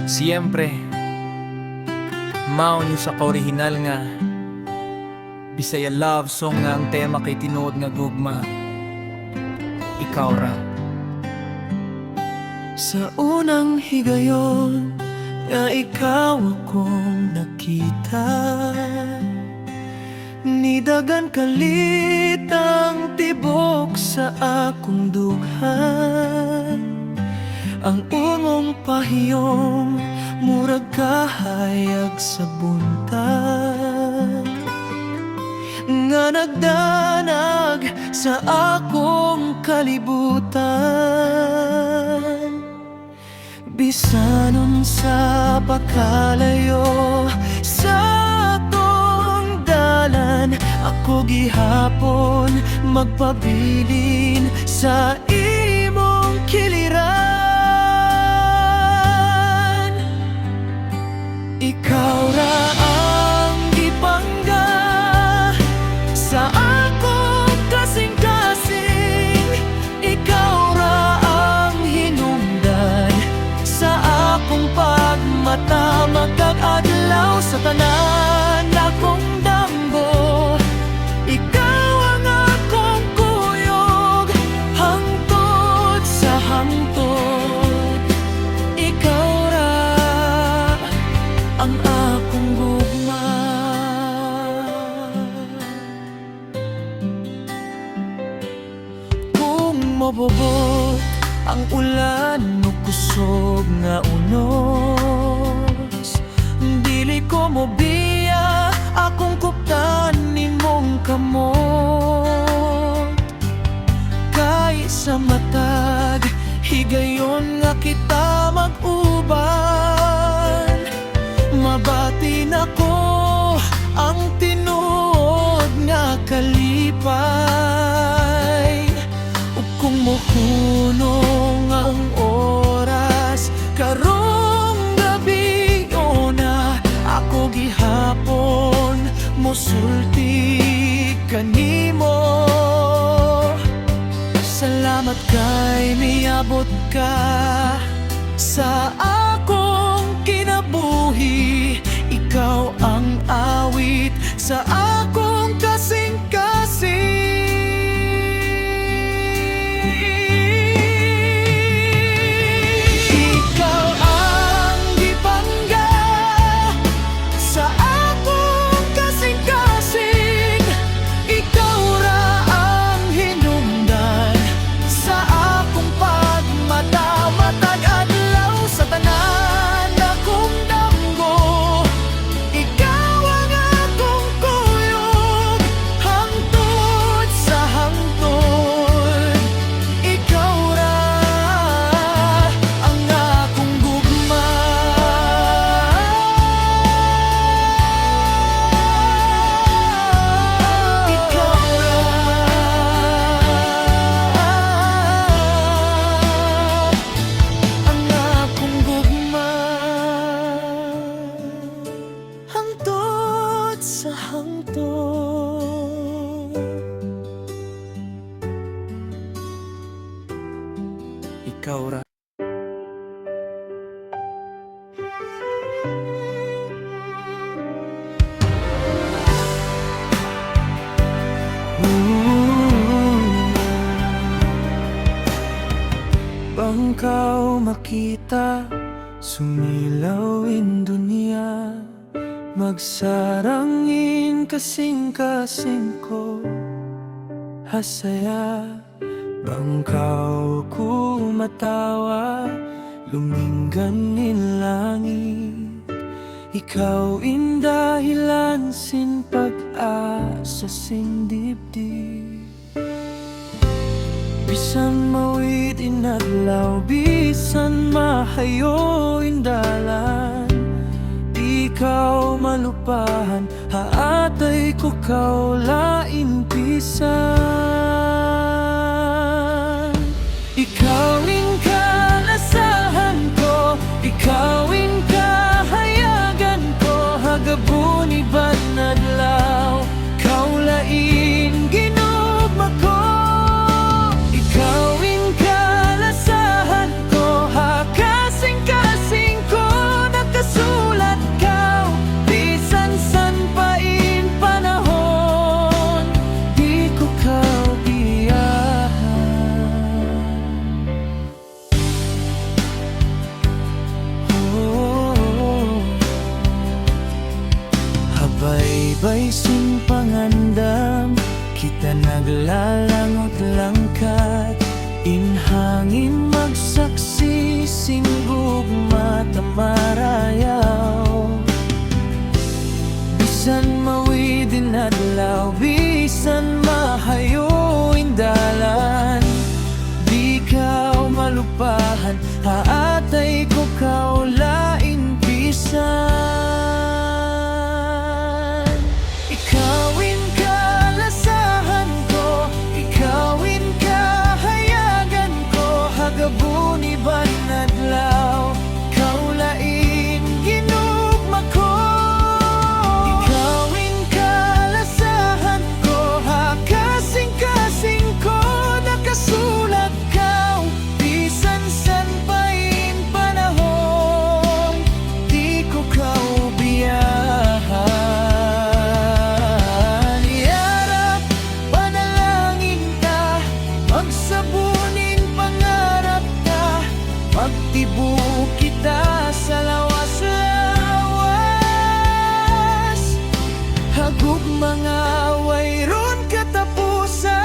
Siyempre, mao nyo sa kaorihinal nga Bisaya love song nga ang tema kay tinuod nga gugma, ikaw ra. Sa unang higayon nga ikaw akong nakita, nidagan kalit ang tibok sa akong dughan. Ang ungong pahiyong murag kahayag sa buntag, nga nagdanag sa akong kalibutan. Bisanon sa pakalayo sa atong dalan, ako gihapon magpabilin sa imong kiliran. Ikaw ra ang gipangga sa akong kasing-kasing, ikaw ra ang hinungdan sa akong pagmata. Magkag-adlaw sa tanan akong damgo, ikaw ang akong kuyog, hangtod sa hangtod. Ikaw ra ang akong gugma. Kung mabobot ang ulan o kusog nga unos, dili ko mo biya akong kuptan nimong kamot. Kay sa matag higayon nga kita mag-uban, mabati na ko ang tinuod nga kalipay. Ug kung mohunong ang oras karong gabi na, ako gihapon mosulti kanimo. Salamat kay miabot ka sa akong kinabuhi, ikaw ang awit sa akong kasing-kasing. Ikaw ang gipangga sa akong kasing-kasing, ikaw ra ang hinungdan sa akong pagmata. Matag-adlaw sa tanan akong damgo, ikaw ang akong kuyog, hangtod sa hangtod. Ikaw ra ang akong gugma. Ikaw ra ang akong gugma, hangtod sa hangtod. Ikaw ra. Bangkaw makita, sumilawin dunia, magsarangin kasing-kasing ko hasaya. Bangkaw ko matawa, lumingganin langit, ikaw indahilan sin pag-asa sin dibdib. Bisan mawid inadlaw, bisan mahayo indalan, ikaw malupahan, haatay ko kaulain pisan. Ikaw in kalasahan ko, ikaw in kahayagan ko, hagabon iban adlaw, kaulain ginugma ko. Ikaw in kalasahan ko, hakasing-kasing ko Tibay simpangandam, kita naglalangot langkat. Inhangin magsaksi, singgug mata marayaw. Bisan mawidin adlaw, bisan mahayo indalan. Di ka malupahan, haatay ko kaulain pisan. Ikawin kalasahan ko, ikawin kahayagan ko. Hagabuni ban adlaw, kaulain ginugma ko. Ikawin kalasahan ko, hakasing-kasing ko. Nakasulat ka, bisan san pain panahon, di ko kaubiyahan. Iarap, panalangin ka, magsabunin pangarap ka. Magtibok kita sa lawas-lawas, hagub mga wayron katapusan.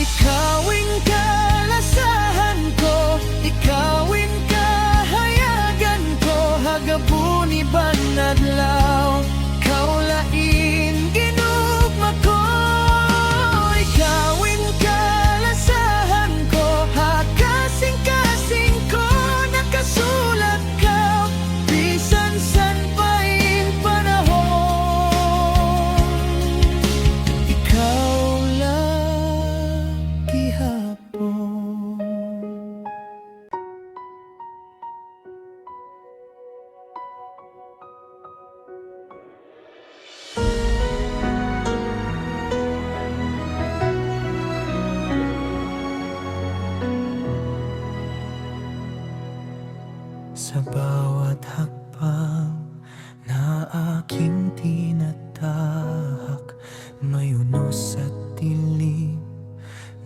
Ikawin kalasahan ko, ikawin kahayagan ko. Hagabuni ban adlaw, kaulain ginugma ko. Ikawin kalasahan ko, hakasing-kasing ko. Nakasulat ka, bisan san pain panahon, ikaw lang gihapon. Sa bawat hakbang na aking tinatahak, may unos at dilim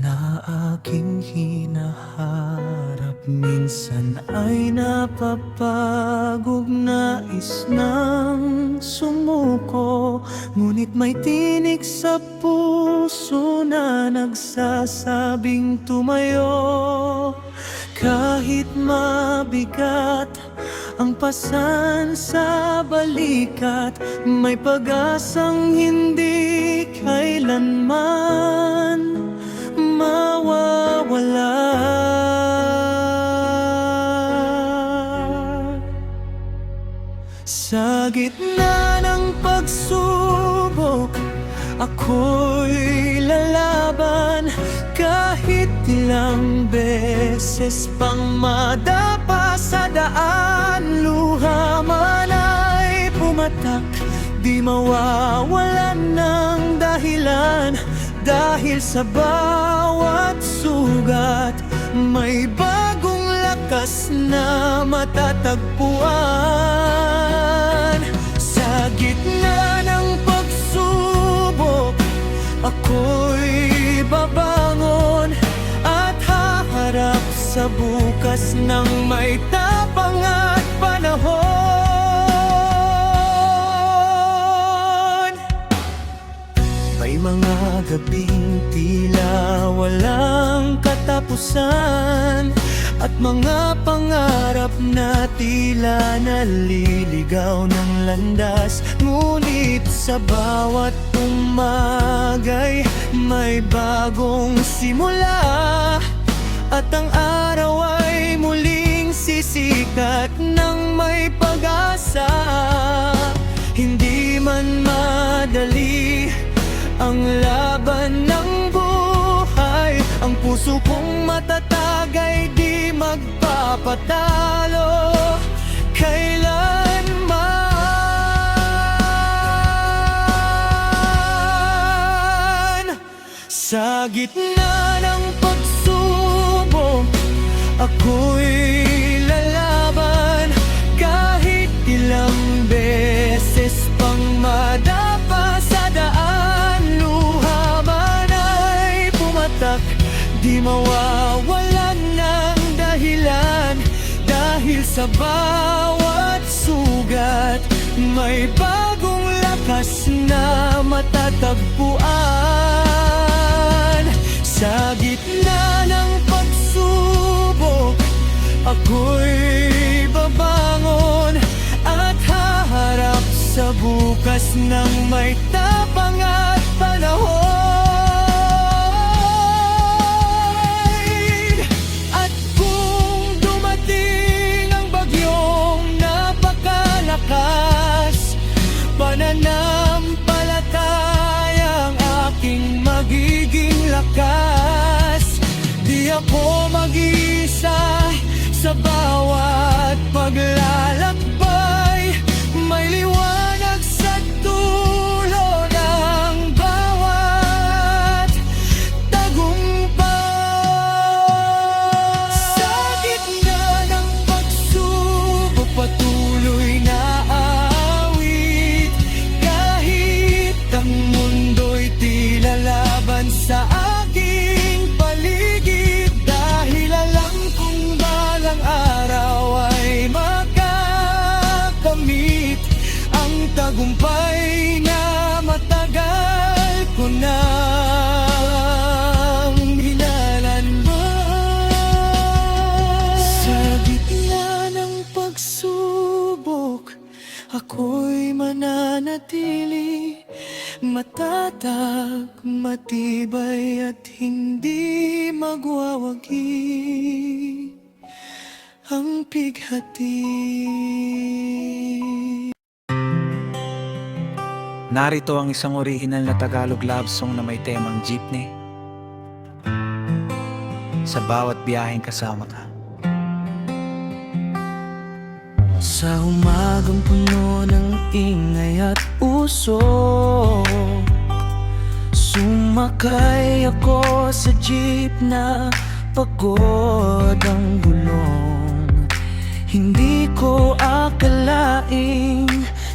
na aking hinaharap. Minsan ay napapagod, nais nang sumuko, ngunit may tinig sa puso na nagsasabing tumayo. Kahit mabigat ang pasan sa balikat, may pag-asang hindi kailanman mawawala. Sa gitna ng pagsubok, ako'y lalaban. Kahit ilang beses pang madapa sa daan, luha man ay pumatak, di mawawalan ng dahilan. Dahil sa bawat sugat, may bagong lakas na matatagpuan. Sa gitna ng pagsubok, ako'y babangon at haharap sa bukas ng may tapang at panahon. May mga gabing tila walang katapusan, at mga pangarap na tila naliligaw ng landas. Ngunit sa bawat umagay, may bagong simula, at ang araw ay muling sisikat ng may pag-asa. Hindi man madali ang laban ng buhay, ang puso kong matatag ay di magpapatalo kailanman. Sa gitna ng pagsubok, ako'y lalaban. Kahit ilang beses pang madapa sa daan, luha man ay pumatak, di mawawalan ng dahilan. Dahil sa bawat sugat, may bagong lakas na matatagpuan. Sa gitna ng pagsubok, ako'y babangon at haharap sa bukas ng may tapang at panahon. At kung dumating ang bagyong napakalakas, pananampalatayang aking magiging lakas. Di ako mag-isa sa bawat paglalakbay, may liwanag sa dulo ng bawat tagumpay. Sa gitna ng pagsubok, patuloy na aawit, kahit ang mundo'y tila laban sa aking paligid. Dahil alam kong balang araw ay makakamit ang tagumpay na matagal ko nang hinalanman. Sa gitna ng pagsubok, ako'y mananatili matatag, matibay at hindi magwawagi ang pighati. Narito ang isang original na Tagalog love song na may temang jeepney. Sa bawat biyaheng kasama ka. Sa umagang puno ng ingay at usok, sumakay ako sa jeep na pagod ang gulong. Hindi ko akalaing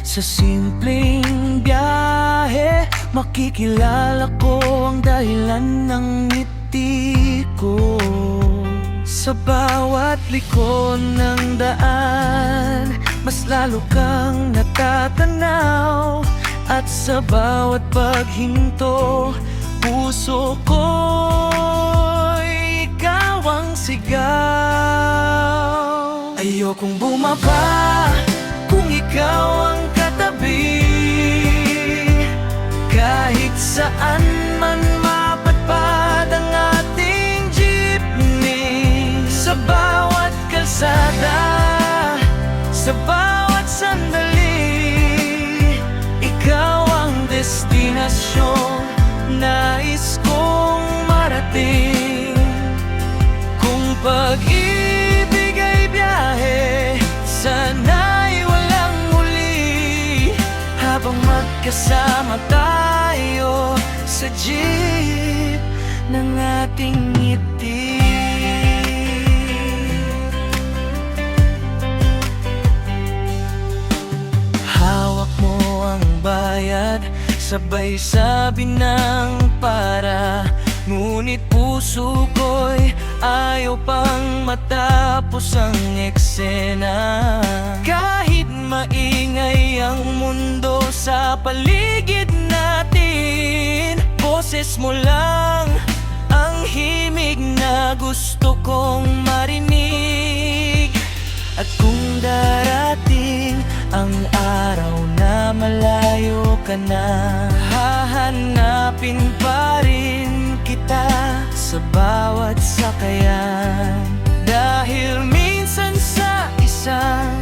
sa simpleng biyahe makikilala ko ang dahilan ng ngiti ko. Sa bawat liko ng daan, mas lalo kang natatanaw. At sa bawat paghinto, puso ko'y ikaw ang sigaw. Ayokong bumaba kung ikaw ang katabi, kahit saan man mapadpad ang ating jeepney. Sa bawat kalsada, sa bawat sandali, ikaw ang destinasyon nais kong marating. Kung pag-ibig ay biyahe, sana'y walang muli, habang magkasama tayo sa jeep ng ating ngiti. Hawak mo ang bayad, sabay sabi ng para, ngunit puso ko'y ayaw pang matapos ang eksena. Kahit maingay ang mundo sa paligid natin, boses mo lang ang himig na gusto kong marinig. At kung darating ang araw na malayo ka na, hahanapin pa rin kita sa bawat sakayan. Dahil minsan sa isang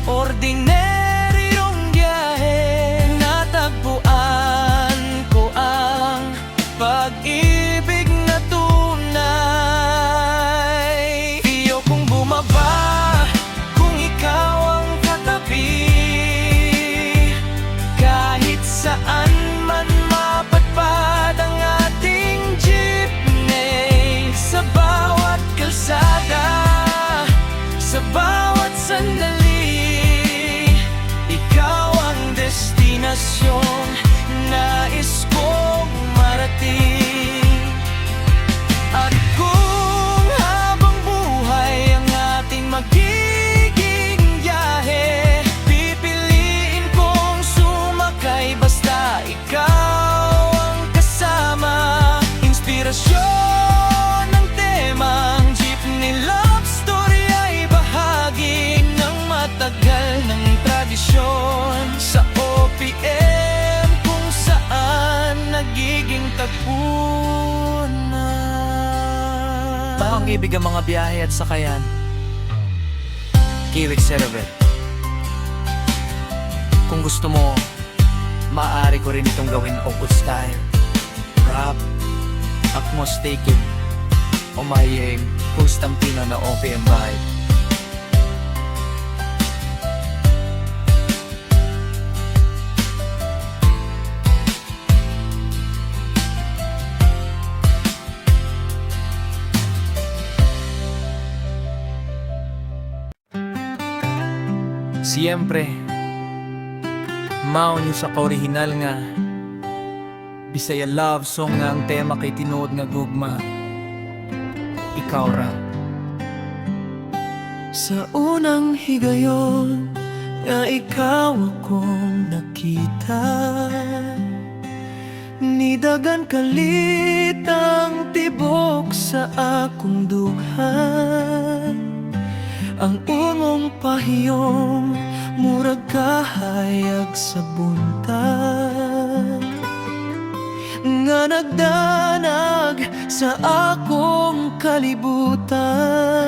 ordinaryong biyahe, natagpuan ko ang pag-ibig na tunay. Ayokong bumaba kung ikaw ang katabi, kahit saan man mapadpad ang ating jeepney. Sa bawat kalsada, pang-ibig ang mga biyahe at sakayan. Kirik Cerebel. Kung gusto mo, maaari ko rin itong gawin old style. Rap, akmos taken, o mayeng Constantino na OPM vibe. Siyempre, mao nyo sa kaorihinal nga Bisaya love song nga ang tema kay tinuod nga gugma. Ikaw ra. Sa unang higayon nga ikaw akong nakita, nidagan kalit ang tibok sa akong duhan. Ang ungong pahiyong murag kahayag sa buntag, nga nagdanag sa akong kalibutan.